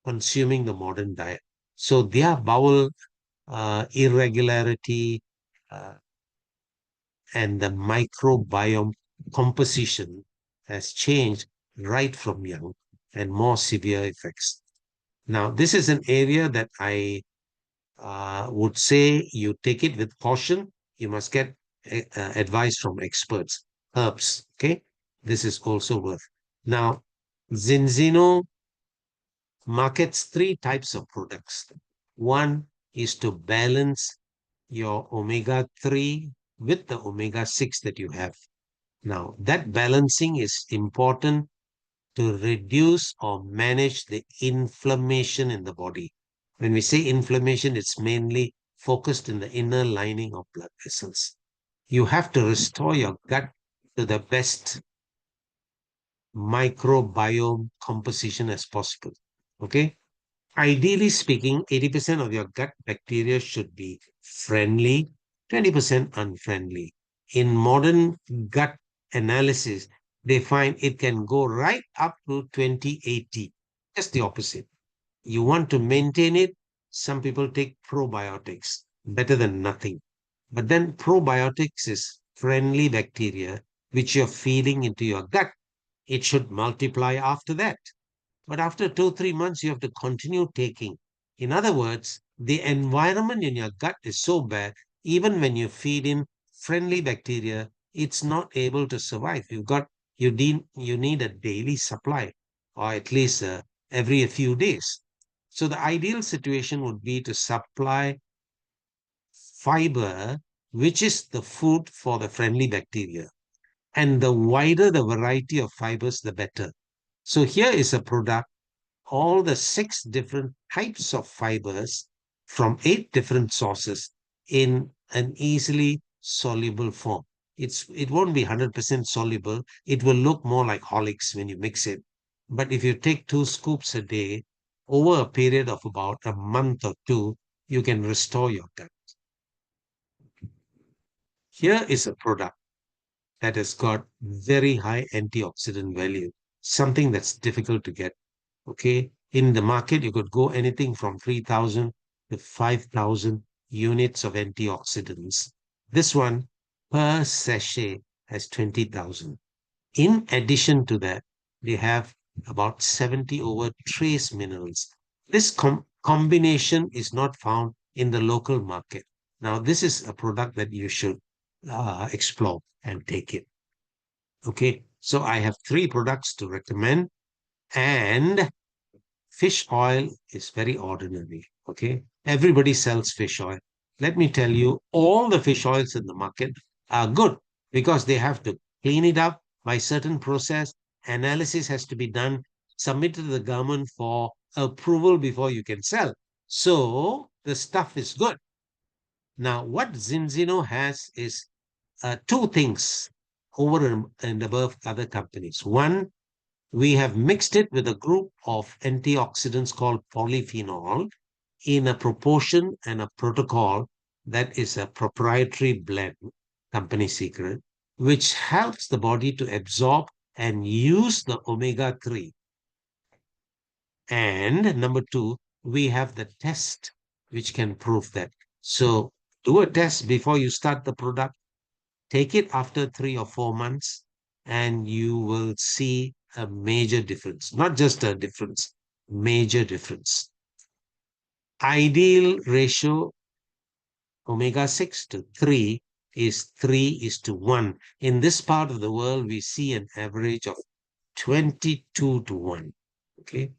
B: consuming the modern diet. So their bowel irregularity uh, and the microbiome composition has changed right from young and more severe effects. Now, this is an area that I would say you take it with caution. You must get advice from experts. Herbs, okay? This is also worth. Now, Zinzino markets three types of products. One is to balance your omega-3 with the omega-6 that you have. Now, that balancing is important to reduce or manage the inflammation in the body. When we say inflammation, it's mainly focused in the inner lining of blood vessels. You have to restore your gut to the best microbiome composition as possible. Okay. Ideally speaking, 80% of your gut bacteria should be friendly, 20% unfriendly. In modern gut analysis, they find it can go right up to 2080. Just the opposite. You want to maintain it. Some people take probiotics, better than nothing. But then probiotics is friendly bacteria which you're feeding into your gut. It should multiply after that. But after 2, 3 months, you have to continue taking. In other words, the environment in your gut is so bad, even when you feed in friendly bacteria, it's not able to survive. You need a daily supply, or at least every few days. So the ideal situation would be to supply fiber, which is the food for the friendly bacteria. And the wider the variety of fibers, the better. So here is a product, all the 6 different types of fibers from 8 different sources in an easily soluble form. It won't be 100% soluble. It will look more like Horlicks when you mix it. But if you take 2 scoops a day over a period of about a month or two, you can restore your gut. Here is a product that has got very high antioxidant value, something that's difficult to get. Okay. In the market, you could go anything from 3,000 to 5,000 units of antioxidants. This one per sachet has 20,000. In addition to that, they have about 70 over trace minerals. This combination is not found in the local market. Now, this is a product that you should explore and take it. Okay. So I have 3 products to recommend, and fish oil is very ordinary. Okay. Everybody sells fish oil. Let me tell you, all the fish oils in the market are good because they have to clean it up by certain process. Analysis has to be done, submitted to the government for approval before you can sell. So the stuff is good. Now, what Zinzino has is 2 things over and above other companies. One, we have mixed it with a group of antioxidants called polyphenol in a proportion and a protocol that is a proprietary blend, company secret, which helps the body to absorb and use the omega 3. And number 2, we have the test which can prove that. So do a test before you start the product. Take it after 3 or 4 months, and you will see a major difference. Not just a difference, major difference. Ideal ratio omega 6 to 3 is 3:1. In this part of the world, we see an average of 22:1. Okay.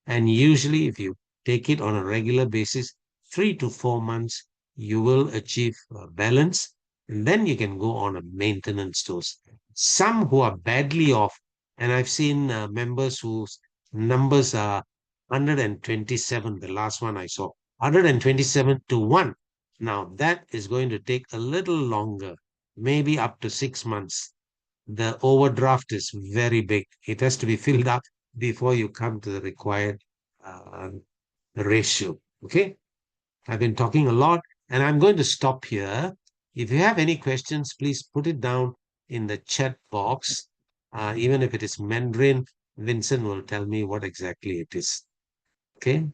B: And usually, if you take it on a regular basis, 3 to 4 months, you will achieve a balance. And then you can go on a maintenance dose. Some who are badly off, and I've seen members whose numbers are 127, the last one I saw, 127 to 1. Now, that is going to take a little longer, maybe up to 6 months. The overdraft is very big. It has to be filled up before you come to the required uh, ratio. Okay. I've been talking a lot, and I'm going to stop here. If you have any questions, please put it down in the chat box. Even if it is Mandarin, Vincent will tell me what exactly it is. Okay.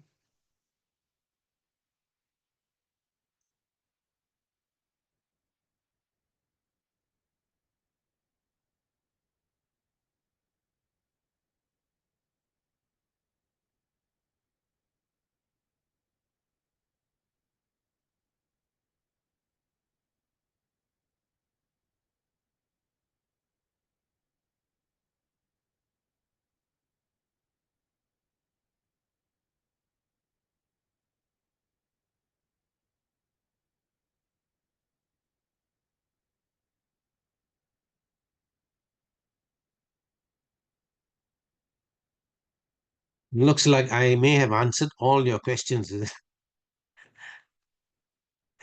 B: Looks like I may have answered all your questions.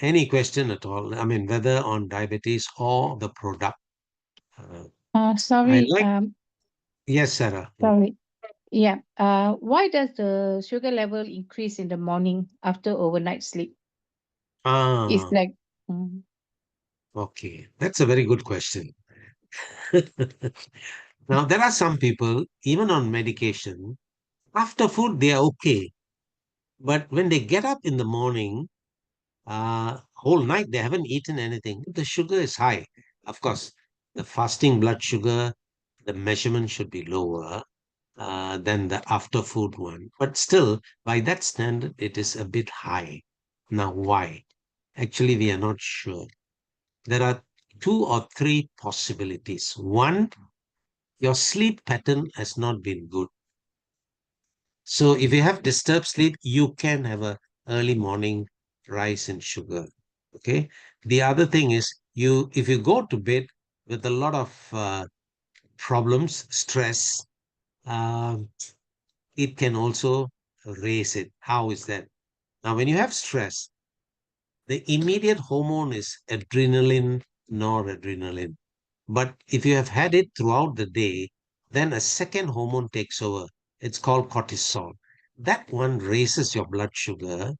B: Any question at all? I mean, whether on diabetes or the product. Uh, I
C: Sorry,
B: like, yes, Sarah.
C: sorry. Yeah. Why does the sugar level increase in the morning after overnight sleep? It's
B: Ah,
C: like, mm,
B: okay. That's a very good question. Now, there are some people, even on medication, after food, they are okay. But when they get up in the morning, whole night, they haven't eaten anything. The sugar is high. Of course, the fasting blood sugar, the measurement should be lower than the after food one. But still, by that standard, it is a bit high. Now, why? Actually, we are not sure. There are 2 or 3 possibilities. One, your sleep pattern has not been good. So if you have disturbed sleep, you can have a early morning rise in sugar. Okay. The other thing is if you go to bed with a lot of problems, stress, um, it can also raise it. How is that? Now, when you have stress, the immediate hormone is adrenaline, noradrenaline. But if you have had it throughout the day, then a second hormone takes over. It's called cortisol. That one raises your blood sugar,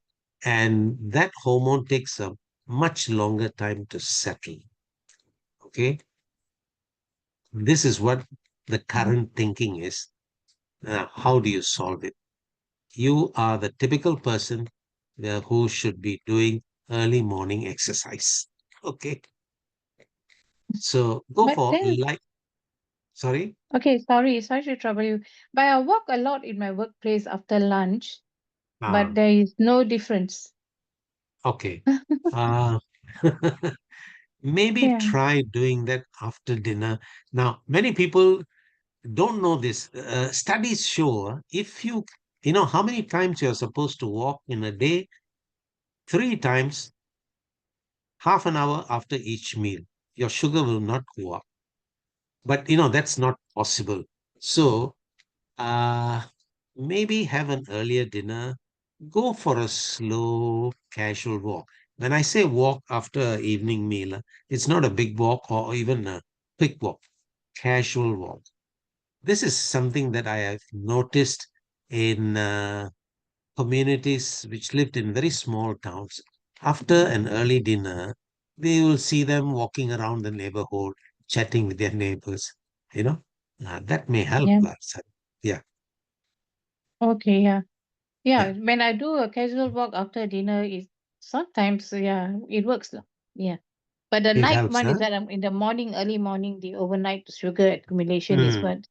B: and that hormone takes a much longer time to settle. Okay. This is what the
C: Mhm.
B: current thinking is. How do you solve it? You are the typical person who should be doing early morning exercise. Okay. So go
C: But
B: for
C: then,
B: sorry.
C: okay, sorry to trouble you. But I walk a lot in my workplace after lunch, but
B: Ah,
C: there is no difference.
B: okay. Uh, maybe
C: Yeah.
B: try doing that after dinner. Now, many people don't know this. Studies show if you know how many times you're supposed to walk in a day, 3 times, half an hour after each meal, your sugar will not go up. But that's not possible. So, uh, maybe have an earlier dinner, go for a slow, casual walk. When I say walk after an evening meal, it's not a big walk or even a quick walk, casual walk. This is something that I have noticed in communities which lived in very small towns. After an early dinner, they will see them walking around the neighborhood, chatting with their neighbors. You know, that may help
C: Yeah.
B: us. Yeah,
C: Okay, yeah.
B: yeah,
C: Yeah, when I do a casual walk after dinner, it sometimes, yeah, it works. Lah. Yeah. But the
B: it
C: night
B: helps,
C: one is
B: huh?
C: that in the morning, early morning, the overnight sugar accumulation is
B: Hmm.
C: what,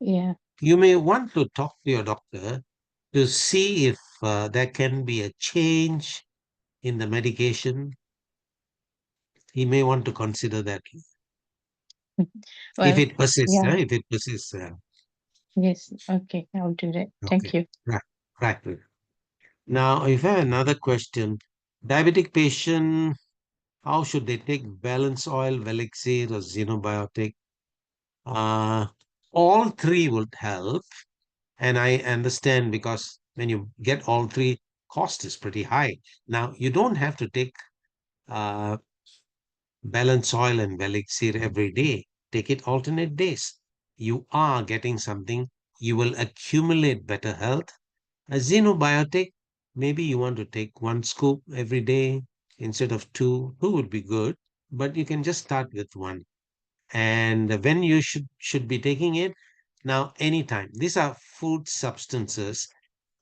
C: yeah.
B: You may want to talk to your doctor to see if there can be a change in the medication. He may want to consider that if
C: Well,
B: it persists.
C: yeah,
B: If it persists,
C: yes. Okay, I'll do that.
B: okay,
C: Thank you.
B: right, right. Now, if I have another question, diabetic patient, how should they take balance oil, Velixir, or Xenobiotic? Uh, all three would help, and I understand because when you get all three, cost is pretty high. Now, you don't have to take uh, balance oil and Velixir every day. Take it alternate days. You are getting something. You will accumulate better health. A xenobiotic, maybe you want to take 1 scoop every day instead of two. Two would be good, but you can just start with one. And when you should be taking it, now anytime. These are food substances.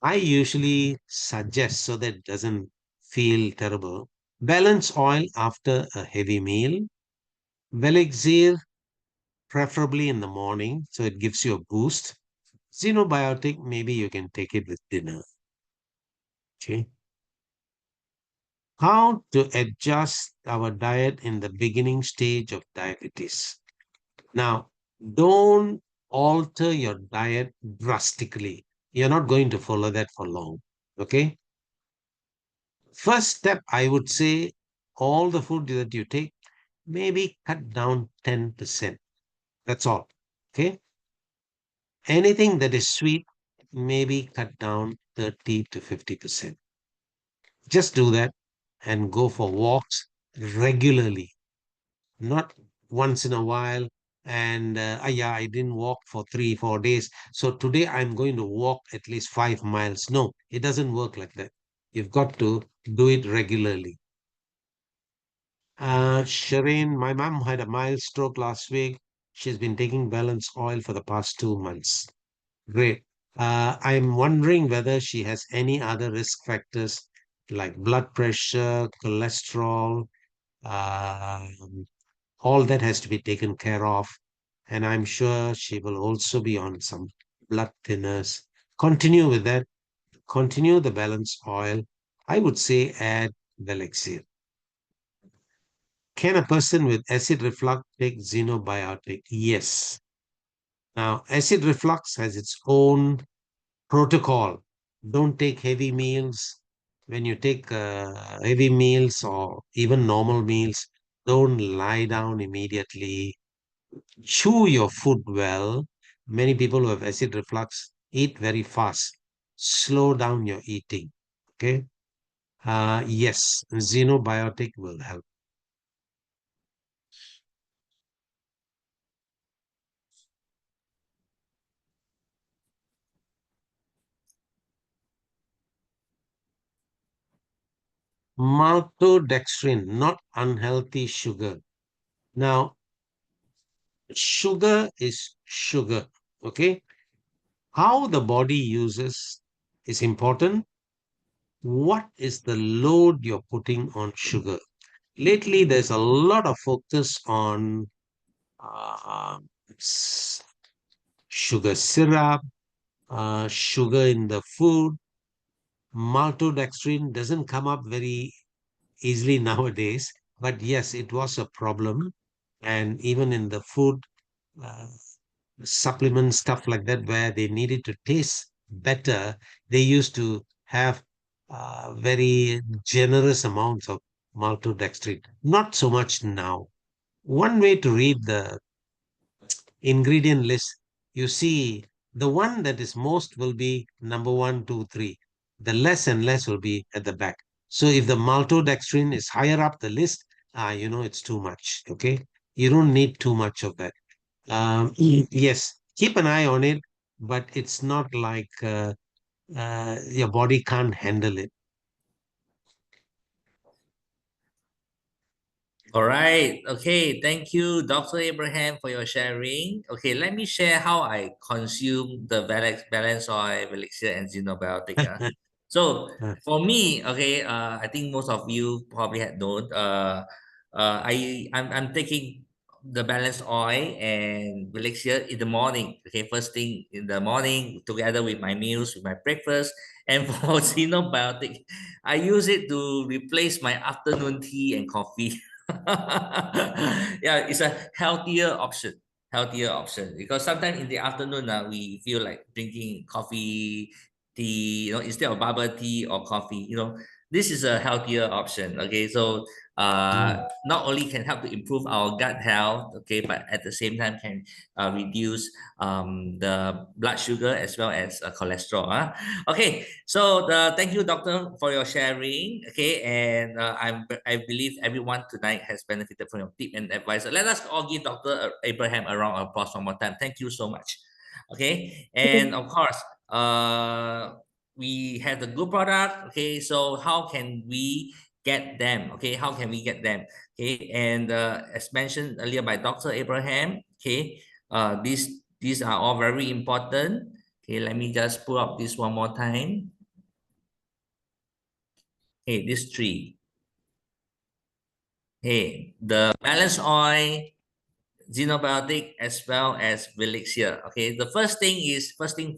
B: I usually suggest so that it doesn't feel terrible. Balance oil after a heavy meal. Velixir, preferably in the morning, so it gives you a boost. Xenobiotic, maybe you can take it with dinner. Okay. How to adjust our diet in the beginning stage of diabetes. Now, don't alter your diet drastically. You're not going to follow that for long. Okay. First step, I would say all the food that you take, maybe cut down 10%. That's all. Okay. Anything that is sweet, maybe cut down 30 to 50%. Just do that and go for walks regularly, not once in a while. And yeah, I didn't walk for 3, 4 days. So today I'm going to walk at least 5 miles. No, it doesn't work like that. You've got to do it regularly. Shireen, my mom had a mild stroke last week. She's been taking balance oil for the past 2 months. Great. I'm wondering whether she has any other risk factors like blood pressure, cholesterol, all that has to be taken care of. And I'm sure she will also be on some blood thinners. Continue with that. Continue the balance oil. I would say add Velexia. Can a person with acid reflux take xenobiotic? Yes. Now, acid reflux has its own protocol. Don't take heavy meals. When you take heavy meals or even normal meals, don't lie down immediately. Chew your food well. Many people who have acid reflux eat very fast. Slow down your eating. Okay. Yes, xenobiotic will help. Maltodextrin, not unhealthy sugar. Now, sugar is sugar. Okay. How the body uses is important. What is the load you're putting on sugar? Lately, there's a lot of focus on uh, s- sugar syrup, sugar in the food. Maltodextrin doesn't come up very easily nowadays, but yes, it was a problem. And even in the food, uh, supplement stuff like that, where they needed to taste better, they used to have very generous amounts of maltodextrin. Not so much now. One way to read the ingredient list, you see the one that is most will be number one, two, three. The less and less will be at the back. So if the maltodextrin is higher up the list, you know it's too much. Okay, you don't need too much of that. Yes, keep an eye on it, but it's not like your body can't handle it.
A: All right. Okay. Thank you, Dr. Abraham, for your sharing. Okay, let me share how I consume the balance oil, Elixir, and xenobiotic. So
B: Uh,
A: for me, okay, I think most of you probably had known. I'm taking the balance oil and elixir in the morning. Okay, first thing in the morning, together with my meals, with my breakfast. And for xenobiotic, I use it to replace my afternoon tea and coffee. Yeah, it's a healthier option. Healthier option because sometimes in the afternoon we feel like drinking coffee, tea, instead of bubble tea or coffee. This is a healthier option. Okay, so
B: mm,
A: not only can help to improve our gut health, okay, but at the same time can reduce the blood sugar as well as cholesterol. Okay, so thank you, doctor, for your sharing. Okay, and I believe everyone tonight has benefited from your tip and advice. Let us all give Dr. Abraham a round of applause one more time. Thank you so much. Okay, and of course, we have the good product. Okay, so how can we get them? Okay, how can we get them? Okay, and as mentioned earlier by Dr. Abraham, okay, these are all very important. Okay, let me just pull up this one more time. Okay, this three. Okay, the balance oil, xenobiotic, as well as Velixia. Okay, the first thing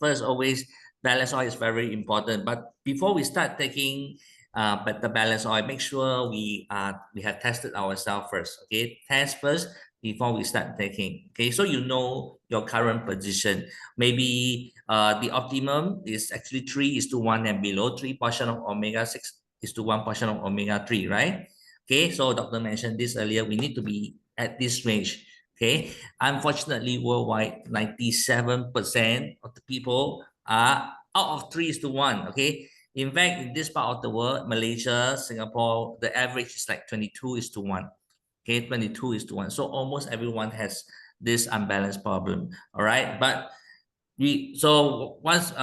A: first, always balance oil is very important. But before we start taking but the balance oil, make sure we have tested ourselves first. Okay, test first before we start taking. Okay, so you know your current position. Maybe the optimum is actually 3:1 and below. 3 portion of omega-6 is to 1 portion of omega-3, right? Okay, so doctor mentioned this earlier. We need to be at this range. Okay, unfortunately, worldwide, 97% of the people are out of 3:1. Okay, in fact, in this part of the world, Malaysia, Singapore, the average is like 22:1. Okay, 22:1. So almost everyone has this unbalanced problem. All right, but once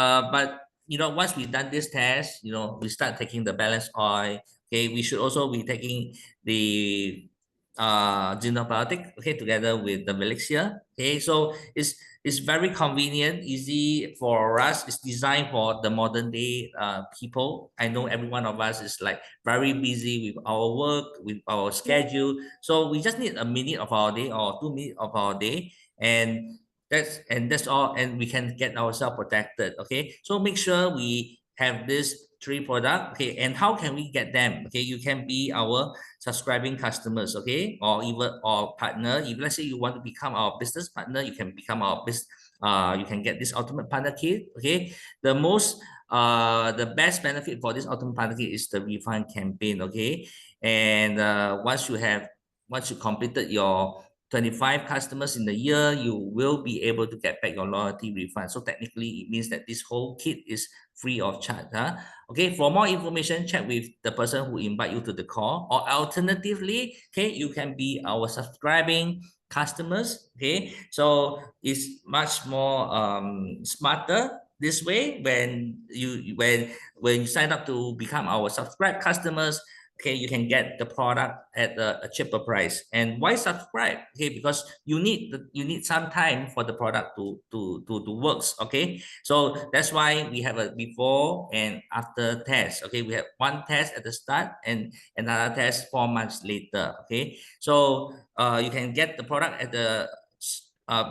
A: we've done this test, we start taking the balance oil. Okay, we should also be taking the xenobiotic, okay, together with the Velixia. Okay, so it's very convenient, easy for us. It's designed for the modern day people. I know every one of us is like very busy with our work, with our schedule. So we just need a minute of our day or 2 minutes of our day, and that's all, and we can get ourselves protected. Okay, so make sure we have this three products. Okay, and how can we get them? Okay, you can be our subscribing customers, okay, or even our partner. If let's say you want to become our business partner, you can become our business. You can get this ultimate partner kit. Okay, the best benefit for this ultimate partner kit is the refund campaign. Okay, and once you completed your 25 customers in the year, you will be able to get back your loyalty refund. So technically, it means that this whole kit is free of charge. Okay, for more information, check with the person who invite you to the call, or alternatively, okay, you can be our subscribing customers. Okay, so it's much more smarter this way when you sign up to become our subscribe customers. Okay, you can get the product at a cheaper price. And why subscribe? Okay, because you need some time for the product to works. Okay, so that's why we have a before and after test. Okay, we have one test at the start and another test 4 months later. Okay, so you can get the product at the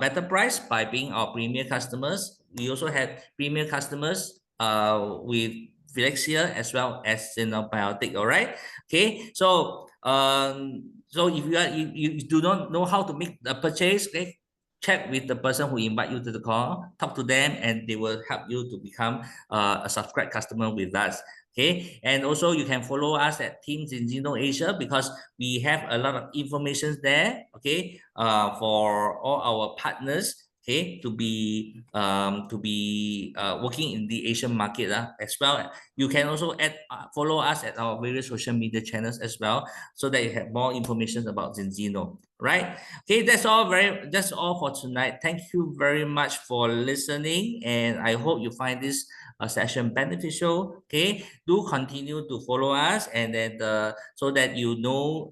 A: better price by being our premier customers. We also have premier customers with Felixia as well as Synbiotic. All right. Okay. So so if you do not know how to make the purchase, okay, check with the person who invite you to the call, talk to them, and they will help you to become a subscribed customer with us. Okay, and also you can follow us at Team Zinzino Asia because we have a lot of information there. Okay, for all our partners. Okay, to be working in the Asian market as well. You can also follow us at our various social media channels as well, so that you have more information about Zinzino. Right? Okay, that's all for tonight. Thank you very much for listening, and I hope you find this session beneficial. Okay, do continue to follow us, and then so that you know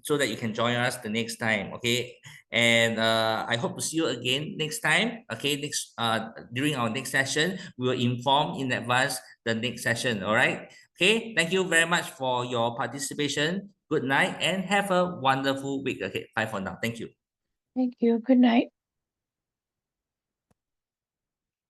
A: so that you can join us the next time. Okay, and I hope to see you again next time. Okay, during our next session, we will inform in advance the next session. All right. Okay, thank you very much for your participation. Good night and have a wonderful week. Okay, bye for now. Thank you.
C: Thank you. Good night.